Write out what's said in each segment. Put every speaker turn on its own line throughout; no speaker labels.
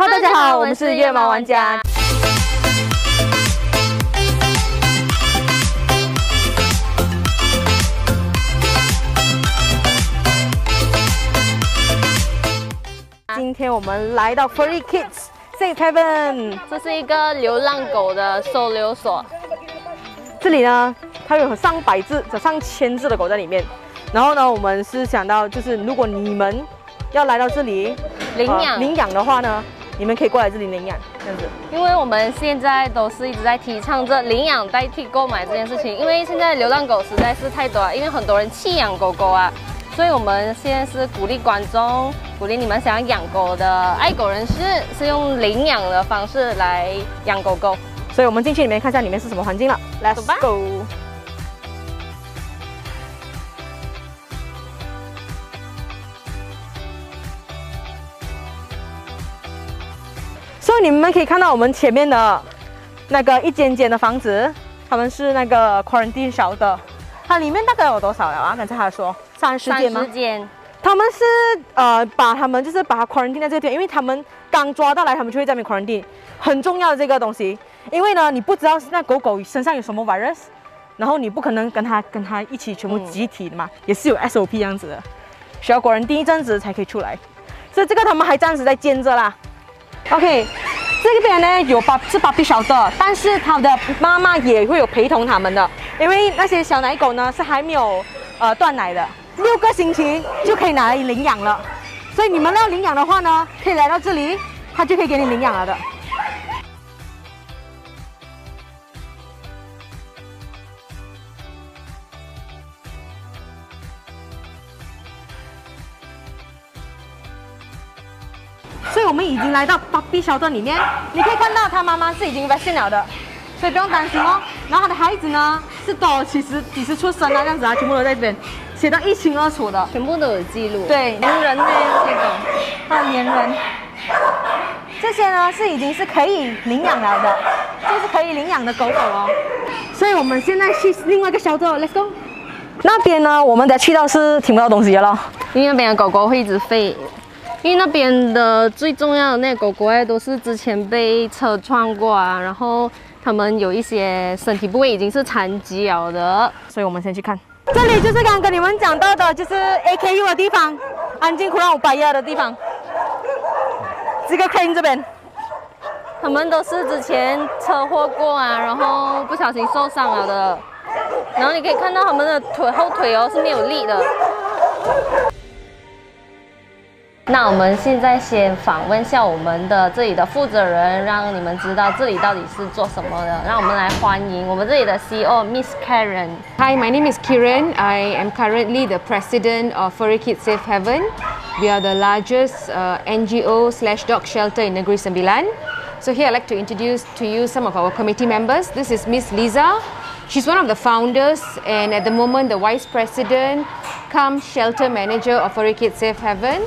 Hello， 大家好，我们是月猫玩家。今天我们来到 FurryKids Safehaven，
这是一个流浪狗的收留所。
这里呢，它有上百只、上千只的狗在里面。然后呢，我们是想到，就是如果你们要来到这里领养的话呢，你们可以过来这里领养，这样子。
因为我们现在都是一直在提倡着领养代替购买这件事情，因为现在流浪狗实在是太多了，因为很多人弃养狗狗啊，所以我们现在是鼓励观众，鼓励你们想要养狗的爱狗人士，是用领养的方式来养狗狗。
所以我们进去里面看一下里面是什么环境了 ，Let's go。所以你们可以看到我们前面的那个一间间的房子，他们是那个 quarantine shelter， 它里面大概有多少了啊？刚才他说30间吗
？30间。
他们是把他们 quarantine 在这个地方，因为他们刚抓到来，他们就会在那边 quarantine， 很重要的这个东西。因为呢，你不知道那狗狗身上有什么 virus， 然后你不可能跟它一起全部集体的嘛，也是有 SOP 这样子的，需要quarantine一阵子才可以出来。所以这个他们还暂时在建着啦。OK， 这边呢是puppy shelter， 但是它的妈妈也会有陪同他们的，因为那些小奶狗呢是还没有断奶的，6个星期就可以拿来领养了。所以你们要领养的话呢，可以来到这里，它就可以给你领养了的。所以我们已经来到puppy shelter里面，你可以看到它妈妈是已经 vaccine 了的，所以不用担心哦。然后它的孩子呢是都几时出生啊，这样子啊，全部都在这边写得一清二楚的，
全部都有记录。
对，
连人呢这种，
还有连人，这些呢是已经是可以领养了的，就是可以领养的狗狗哦。所以我们现在去另外一个shelter ，Let's go。那边呢，我们得去到是听不到东西的咯，
因为那边的狗狗会一直吠。因为那边的最重要的那狗狗都是之前被车撞过啊，然后它们有一些身体部位已经是残疾了的，
所以我们先去看。这里就是刚刚跟你们讲到的，就是 AKU 的地方，安静苦让500的地方。这个 crane 这边，
他们都是之前车祸过啊，然后不小心受伤了的。然后你可以看到他们的后腿是没有力的。那我们现在先访问一下我们的这里的负责人，让你们知道这里到底是做什么的。让我们来欢迎我们这里的 CEO Miss Karen。
Hi, my name is Kiran. I am currently the president of FurryKids Safehaven. We are the largest NGO/dog shelter in Negeri Sembilan. So here I'd like to introduce to you some of our committee members. This is Miss Liza. She's one of the founders and at the moment the vice president cum shelter manager of FurryKids Safehaven.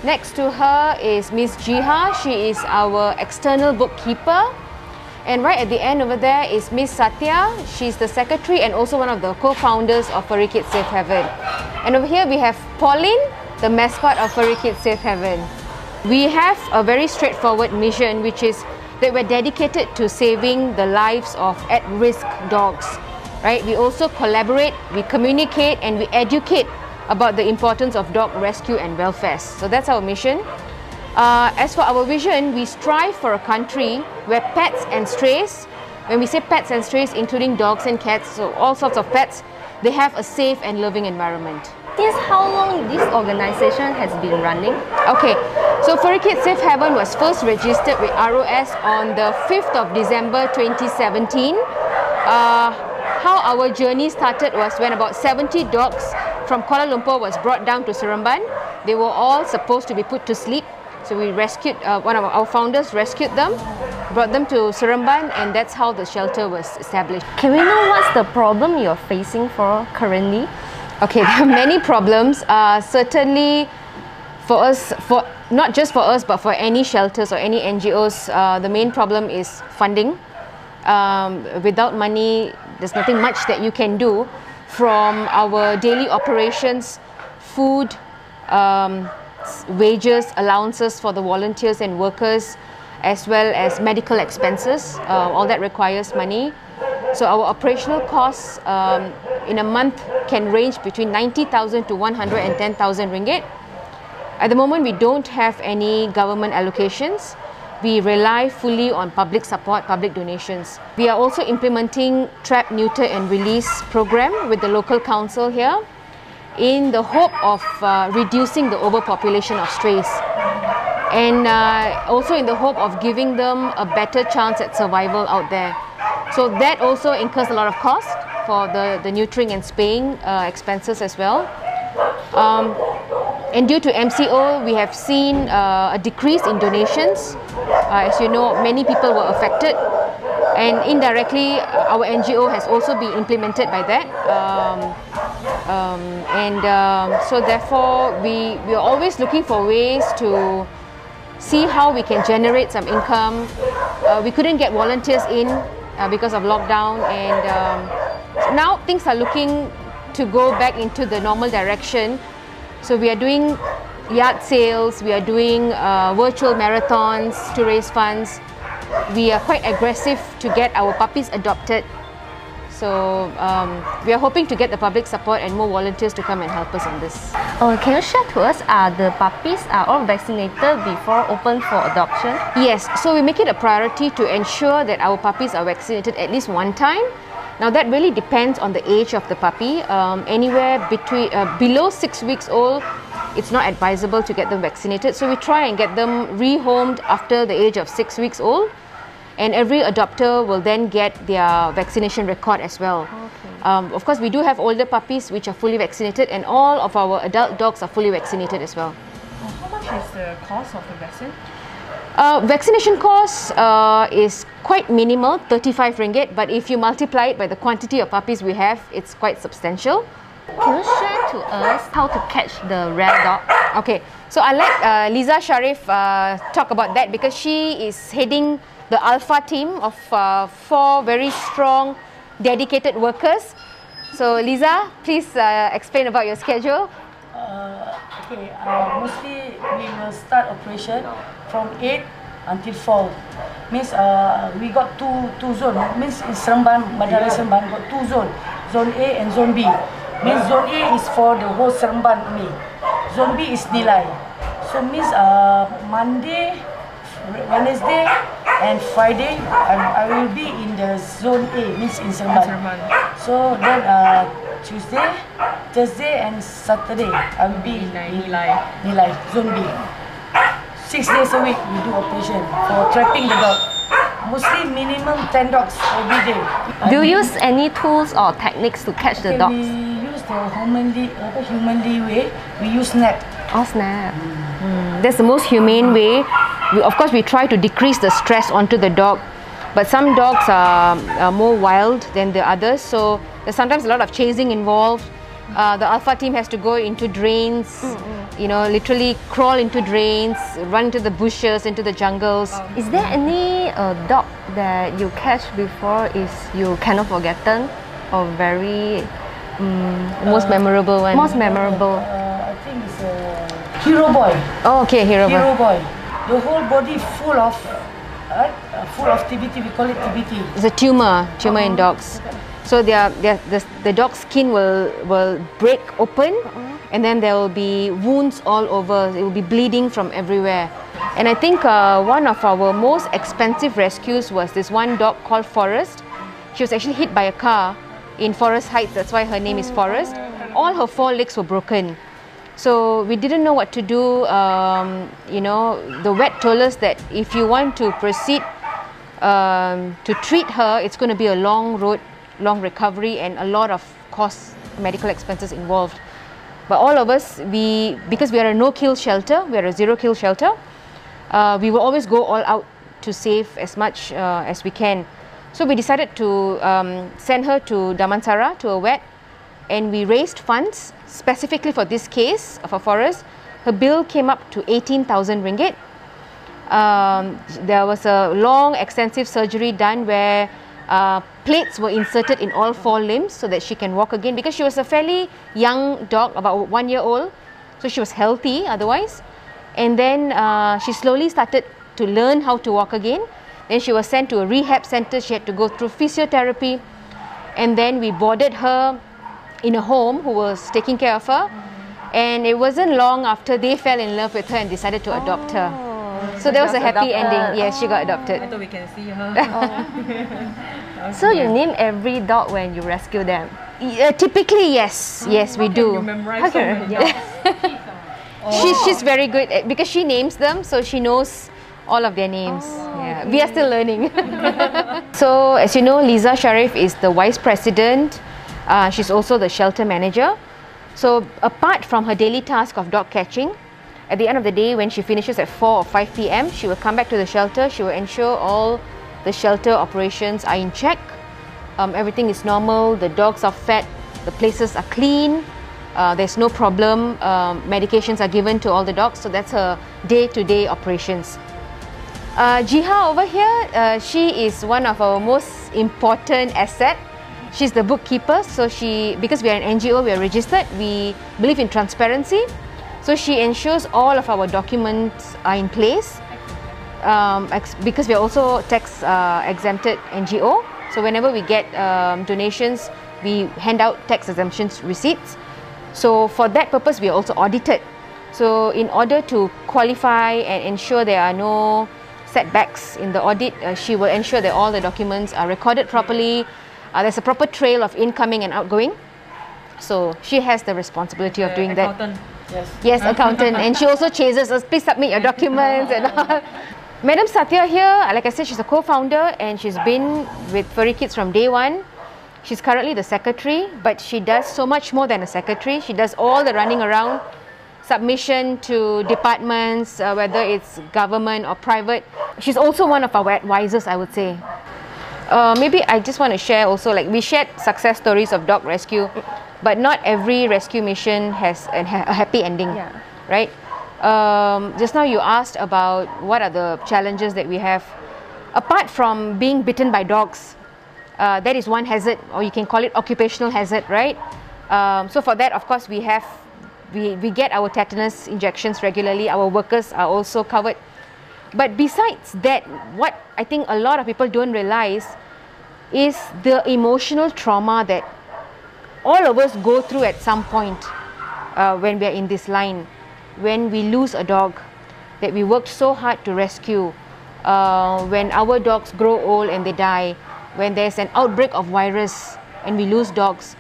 Next to her is Miss Jiha. She is our external bookkeeper. And right at the end over there is Miss Satya. She's the secretary and also one of the co-founders of FurryKids Safehaven. And over here we have Pauline, the mascot of FurryKids Safehaven. We have a very straightforward mission, which is that we're dedicated to saving the lives of at-risk dogs. Right? We also collaborate, we communicate, and we educate about the importance of dog rescue and welfare. So that's our mission. As for our vision, we strive for a country where pets and strays, when we say pets and strays, including dogs and cats, so all sorts of pets, they have a safe and loving environment.
Yes, how long this organization has been running?
Okay, so FurryKids Safehaven was first registered with ROS on the 5th of December 2017. How our journey started was when about 70 dogs from Kuala Lumpur was brought down to Seremban. They were all supposed to be put to sleep. So we rescued, one of our founders rescued them, brought them to Seremban, and that's how the shelter was established.
Can we know what's the problem you're facing currently?
Okay, there are many problems. Certainly for us, not just for us, but for any shelters or any NGOs, the main problem is funding. Without money, there's nothing much that you can do. From our daily operations, food, costs, wages, allowances for the volunteers and workers, as well as medical expenses. All that requires money. So our operational costs in a month can range between 90,000 to 110,000 ringgit. At the moment, we don't have any government allocations. We rely fully on public support, public donations. We are also implementing trap, neuter and release program with the local council here in the hope of reducing the overpopulation of strays, and also in the hope of giving them a better chance at survival out there. So that also incurs a lot of cost for the neutering and spaying expenses as well. And due to MCO, we have seen a decrease in donations. As you know, many people were affected, and indirectly our NGO has also been implemented by that. So therefore we are always looking for ways to see how we can generate some income. We couldn't get volunteers in because of lockdown, and now things are looking to go back into the normal direction. So we are doing yard sales, we are doing virtual marathons to raise funds. We are quite aggressive to get our puppies adopted. So we are hoping to get the public support and more volunteers to come and help us on this.
Can you share to us, are the puppies are all vaccinated before open for adoption?
Yes, so we make it a priority to ensure that our puppies are vaccinated at least one time. Now that really depends on the age of the puppy. Anywhere between below 6 weeks old, it's not advisable to get them vaccinated. So we try and get them rehomed after the age of 6 weeks old. And every adopter will then get their vaccination record as well. Okay. Of course, we do have older puppies which are fully vaccinated, and all of our adult dogs are fully vaccinated as well.
How much is the cost of the vaccine?
Vaccination cost is quite minimal, 35 ringgit, but if you multiply it by the quantity of puppies we have, it's quite substantial.
Can you share to us how to catch the rare dog?
Okay, so I'll let Liza Sharif talk about that, because she is heading the Alpha team of 4 very strong, dedicated workers. So Liza, please explain about your schedule.
Mostly we will start operation from 8 until 4. Means we got two zones. Means in Seremban, Bandara Seremban got 2 zones. Zone A and Zone B. Means Zone A is for the whole Seremban only. Zone B is Nilai. So means Monday, Wednesday and Friday I will be in the Zone A, means in Seremban. So then Tuesday, Thursday and Saturday I will be in Nilai, Zone B. 6 days a week we do operation for trapping the dog. Mostly minimum 10 dogs every day.
Do you use any tools or techniques to catch the dogs?
We use the humanly way. We use net.
Oh, snap.
That's the most humane way. Of course, we try to decrease the stress onto the dog, but some dogs are more wild than the others, so there's sometimes a lot of chasing involved. The Alpha team has to go into drains, you know, literally crawl into drains, run into the bushes, into the jungles.
Is there any dog that you catch before is you cannot forgotten or very
Most memorable one?
most memorable?
I think it's a Hero Boy.
Oh, okay, Hero Boy.
Hero Boy. The whole body full of TBT. We call it TBT.
It's a tumor in dogs. So the dog's skin will break open, and then there will be wounds all over. It will be bleeding from everywhere. And I think one of our most expensive rescues was this one dog called Forest. She was actually hit by a car in Forest Heights. That's why her name is Forest. All her 4 legs were broken. So we didn't know what to do. You know, the vet told us that if you want to proceed to treat her, it's going to be a long road, long recovery, and a lot of costs, medical expenses involved. But all of us, because we are a no-kill shelter, we are a zero-kill shelter, we will always go all out to save as much as we can. So we decided to send her to Damansara, to a vet, and we raised funds specifically for this case of a Forest. Her bill came up to 18,000 ringgit. There was a long, extensive surgery done where plates were inserted in all 4 limbs so that she can walk again, because she was a fairly young dog, about 1 year old, so she was healthy otherwise. And then she slowly started to learn how to walk again. Then she was sent to a rehab center. She had to go through physiotherapy. And then we boarded her in a home who was taking care of her. And it wasn't long after they fell in love with her and decided to adopt her. So that was a happy ending. Yes, she got adopted.
I thought we can see her.
So you name every dog when you rescue them?
Typically, yes. Yes, we do.
You memorize so many dogs.
She's very good because she names them, so she knows all of their names. Yeah. Okay. We are still learning. So, as you know, Liza Sharif is the vice president. She's also the shelter manager. So, apart from her daily task of dog catching, at the end of the day, when she finishes at 4 or 5 p.m., she will come back to the shelter. She will ensure all the shelter operations are in check. Everything is normal. The dogs are fed. The places are clean. There's no problem. Medications are given to all the dogs. So that's her day-to-day operations. Jiha over here, she is one of our most important assets. She's the bookkeeper. So because we are an NGO, we are registered. We believe in transparency. So she ensures all of our documents are in place. Because we are also tax exempted NGO. So whenever we get donations, we hand out tax exemptions receipts. So for that purpose, we are also audited. So in order to qualify and ensure there are no setbacks in the audit, she will ensure that all the documents are recorded properly. There's a proper trail of incoming and outgoing. So she has the responsibility of doing
accountant.
that. Yes, accountant. And she also chases us, please submit your documents and all. Madam Satya here, like I said, she's a co-founder and she's been with Furry Kids from day one. She's currently the secretary, but she does so much more than a secretary. She does all the running around, submission to departments, whether it's government or private. She's also one of our advisors, I would say. Maybe I just want to share also, like we shared success stories of dog rescue, but not every rescue mission has a happy ending, right? Just now you asked about what are the challenges that we have. Apart from being bitten by dogs, that is one hazard, or you can call it occupational hazard, right? So for that, of course, we get our tetanus injections regularly. Our workers are also covered. But besides that, what I think a lot of people don't realize is the emotional trauma that all of us go through at some point when we are in this line. When we lose a dog that we worked so hard to rescue, when our dogs grow old and they die, when there's an outbreak of virus and we lose dogs,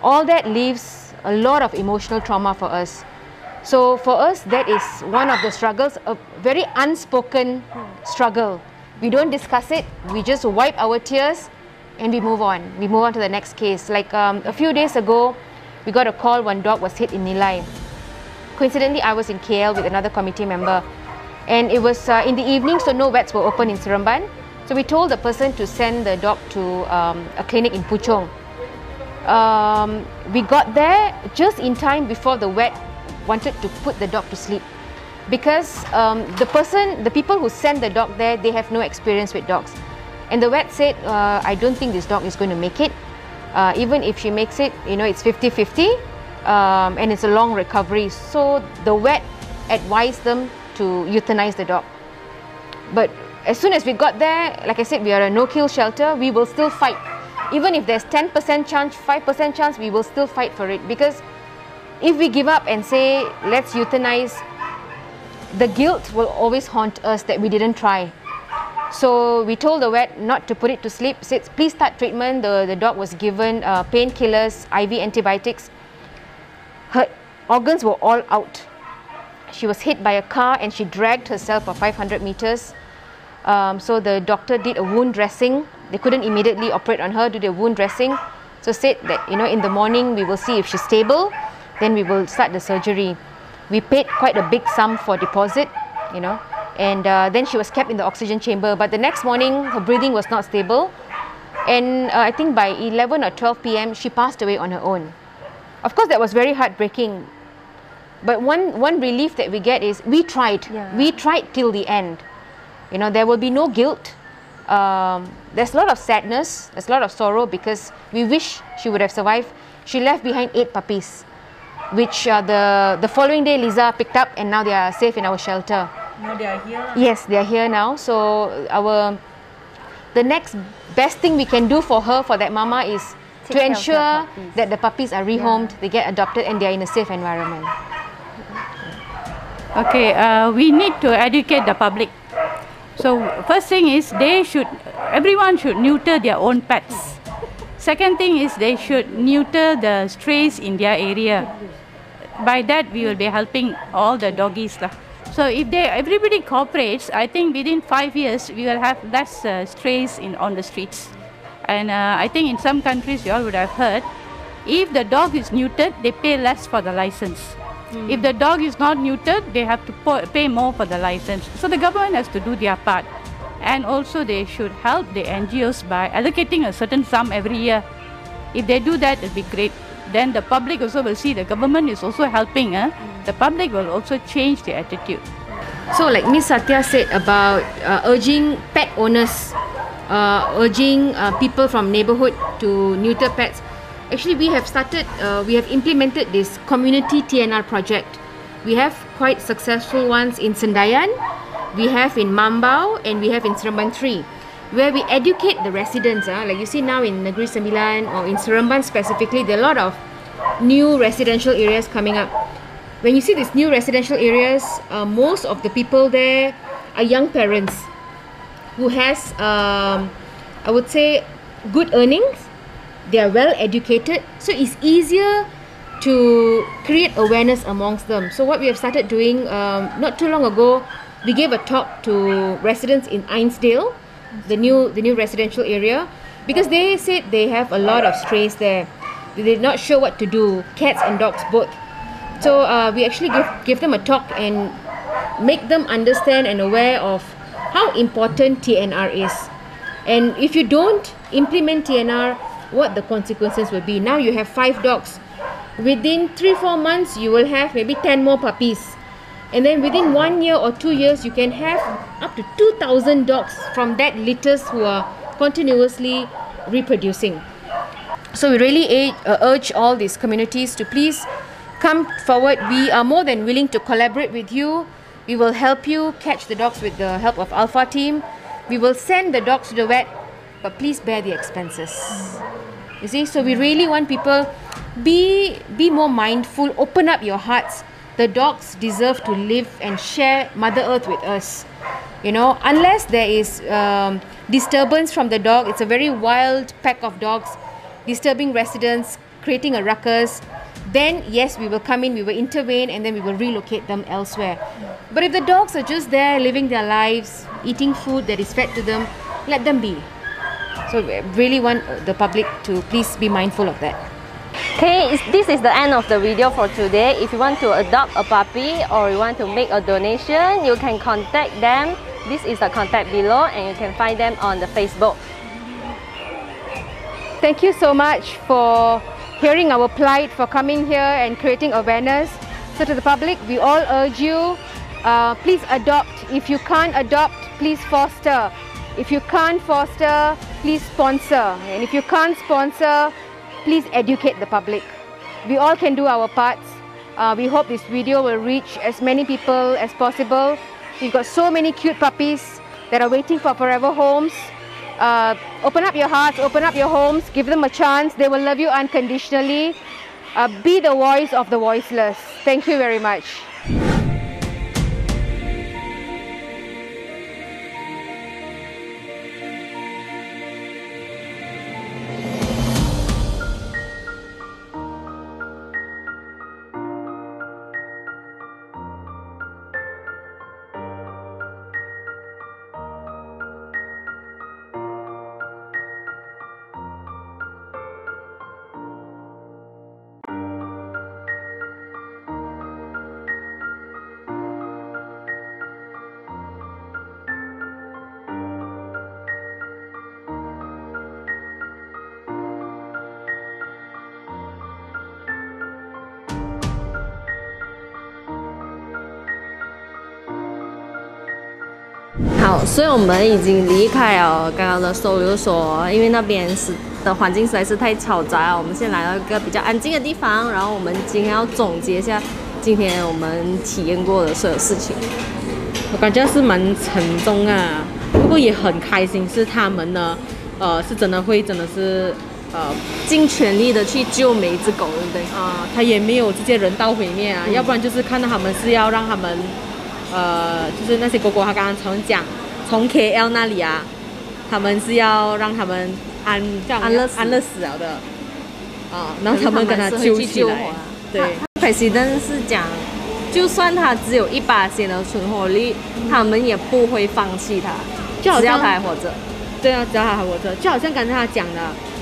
all that leaves a lot of emotional trauma for us. So for us, that is one of the struggles, a very unspoken struggle. We don't discuss it, we just wipe our tears and we move on. We move on to the next case. Like a few days ago, we got a call one dog was hit in Nilai. Coincidentally, I was in KL with another committee member, and it was in the evening, so no vets were open in Seremban. So we told the person to send the dog to a clinic in Puchong. We got there just in time before the vet wanted to put the dog to sleep, because the people who sent the dog there, they have no experience with dogs, and the vet said, I don't think this dog is going to make it. Even if she makes it, you know, it's 50-50. And it's a long recovery. So the vet advised them to euthanize the dog. But as soon as we got there, like I said, we are a no-kill shelter. We will still fight. Even if there's 10% chance, 5% chance, we will still fight for it. Because if we give up and say, let's euthanize, the guilt will always haunt us that we didn't try. So we told the vet not to put it to sleep. Said, please start treatment. The dog was given painkillers, IV antibiotics. Her organs were all out. She was hit by a car and she dragged herself for 500 meters. So the doctor did a wound dressing. They couldn't immediately operate on her, do the wound dressing. So said that, you know, in the morning we will see if she's stable, then we will start the surgery. We paid quite a big sum for deposit, you know, and then she was kept in the oxygen chamber. But the next morning, her breathing was not stable. And I think by 11 or 12 p.m., she passed away on her own. Of course, that was very heartbreaking. But one relief that we get is we tried. We tried till the end. You know, there will be no guilt. There's a lot of sadness. There's a lot of sorrow because we wish she would have survived. She left behind 8 puppies. which the following day Lisa picked up, and now they are safe in our shelter.
Now they are here.
Yes, they are here now. So the next best thing we can do for her, for that mama, is to ensure that the puppies are rehomed, they get adopted, and they are in a safe environment.
Okay, we need to educate the public. So first thing is everyone should neuter their own pets. Second thing is they should neuter the strays in their area. By that we will be helping all the doggies lah. So if everybody cooperates, I think within 5 years we will have less strays on the streets. And I think in some countries you all would have heard, if the dog is neutered, they pay less for the license. If the dog is not neutered, they have to pay more for the license. So the government has to do their part. And also they should help the NGOs by allocating a certain sum every year. If they do that, it will be great. Then the public also will see the government is also helping. The public will also change their attitude.
So like Miss Satya said about urging pet owners, urging people from neighborhood to neuter pets. Actually, we have implemented this community TNR project. We have quite successful ones in Sendayan, we have in Mambau, and we have in Seremban 3, where we educate the residents. Like you see now in Negeri Sembilan or in Seremban specifically, there are a lot of new residential areas coming up. When you see these new residential areas, most of the people there are young parents who has, I would say, good earnings. They are well educated, so it's easier to create awareness amongst them. So what we have started doing, not too long ago, we gave a talk to residents in Ainsdale, the new residential area, because they said they have a lot of strays there. They're not sure what to do, cats and dogs both. So we actually give them a talk and make them understand and aware of how important TNR is. And if you don't implement TNR, what the consequences will be. Now you have 5 dogs. Within 3-4 months, you will have maybe 10 more puppies. And then within 1 year or 2 years, you can have up to 2,000 dogs from that litters who are continuously reproducing. So we really urge all these communities to please come forward. We are more than willing to collaborate with you. We will help you catch the dogs with the help of Alpha team. We will send the dogs to the vet, but please bear the expenses. You see, so we really want people, be more mindful, open up your hearts. The dogs deserve to live and share Mother Earth with us. You know, unless there is disturbance from the dog, it's a very wild pack of dogs, disturbing residents, creating a ruckus, then yes, we will come in, we will intervene, and then we will relocate them elsewhere. But if the dogs are just there living their lives, eating food that is fed to them, let them be. So we really want the public to please be mindful of that.
Okay, this is the end of the video for today. If you want to adopt a puppy or you want to make a donation, you can contact them. This is the contact below, and you can find them on the Facebook.
Thank you so much for hearing our plight, for coming here and creating awareness. So to the public, we all urge you, please adopt. If you can't adopt, please foster. If you can't foster, please sponsor. And if you can't sponsor, please educate the public. We all can do our parts. We hope this video will reach as many people as possible. We've got so many cute puppies that are waiting for forever homes. Open up your hearts, open up your homes, give them a chance. They will love you unconditionally. Be the voice of the voiceless. Thank you very much.
好，所以我们已经离开了刚刚的收留所，因为那边是的环境实在是太嘈杂了，我们现在来到一个比较安静的地方，然后我们今天要总结一下今天我们体验过的所有事情。
我感觉是蛮沉重啊，不过也很开心，是他们呢，是真的是
尽全力的去救每一只狗，对不对？
他也没有直接人道毁灭啊，要不然就是看到他们是要让他们，就是那些狗狗，他刚刚讲从 KL 那里啊，他们是要让他们安乐死了的，然后他们跟他救起来，对。
President 是讲，就算他只有1%的存活率，他们也不会放弃他，只要他还活着。
对啊，只要他还活着，就好像刚才他讲的，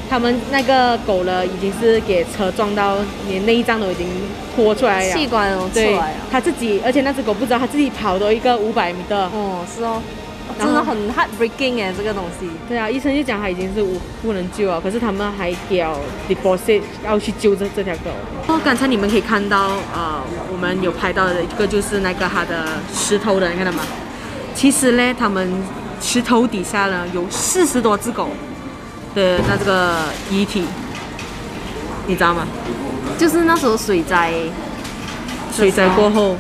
他们那个狗了已经是给车撞到，连内脏都已经拖出来了，
器官都出来了。
他自己，而且那只狗不知道他自己跑了一个500米的。
哦，是哦。真的很 heartbreaking 哎，这个东西。
对啊，医生就讲他已经是不能救了，可是他们还给 deposit 要去救这条狗。刚才你们可以看到，我们有拍到的一个就是那个他的石头的，你看到吗？其实呢，他们石头底下呢有40多只狗的那这个遗体，你知道吗？
就是那时候水灾
过后，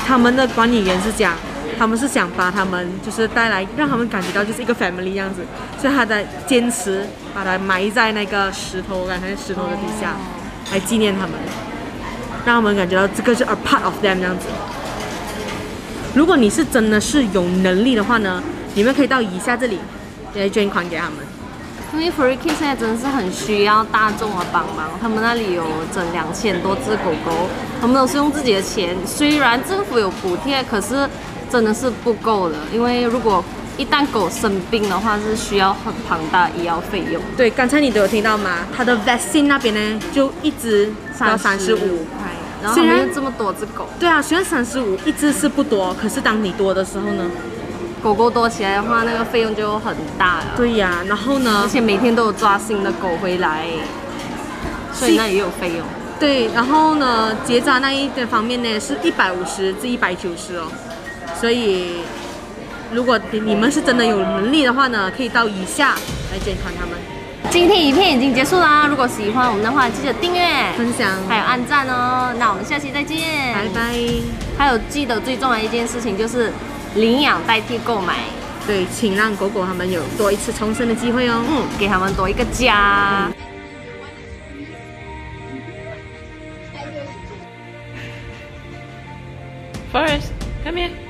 他们的管理员是讲。他们是想把他们就是带来，让他们感觉到就是一个 family 这样子，所以他在坚持把它埋在那个石头的底下，来纪念他们，让他们感觉到这个是 a part of them 这样子。如果你是真的是有能力的话呢，你们可以到以下这里来捐款给他们。
因为 FurryKids 现在真的是很需要大众的帮忙，他们那里有整2000多只狗狗，他们都是用自己的钱，虽然政府有补贴，可是真的是不够的，因为如果一旦狗生病的话，是需要很庞大的医药费用。
对，刚才你都有听到吗？它的 vaccine 那边呢，就一只要35块，
然后他们有这么多只狗。
对啊，虽然35一只是不多，可是当你多的时候呢，
狗狗多起来的话，那个费用就很大了。
对呀，然后呢，而
且每天都有抓新的狗回来，所以那也有费用。
对，然后呢，结扎那一方面呢是150至190哦。所以，如果你们是真的有能力的话呢，可以到以下来捐款他们。
今天影片已经结束啦，如果喜欢我们的话，记得订阅、
分享，
还有按赞哦。那我们下期再见，
拜拜。
还有记得最重要的一件事情就是领养代替购买。
对，请让狗狗他们有多一次重生的机会哦。
给他们多一个家。
Forrest, come here.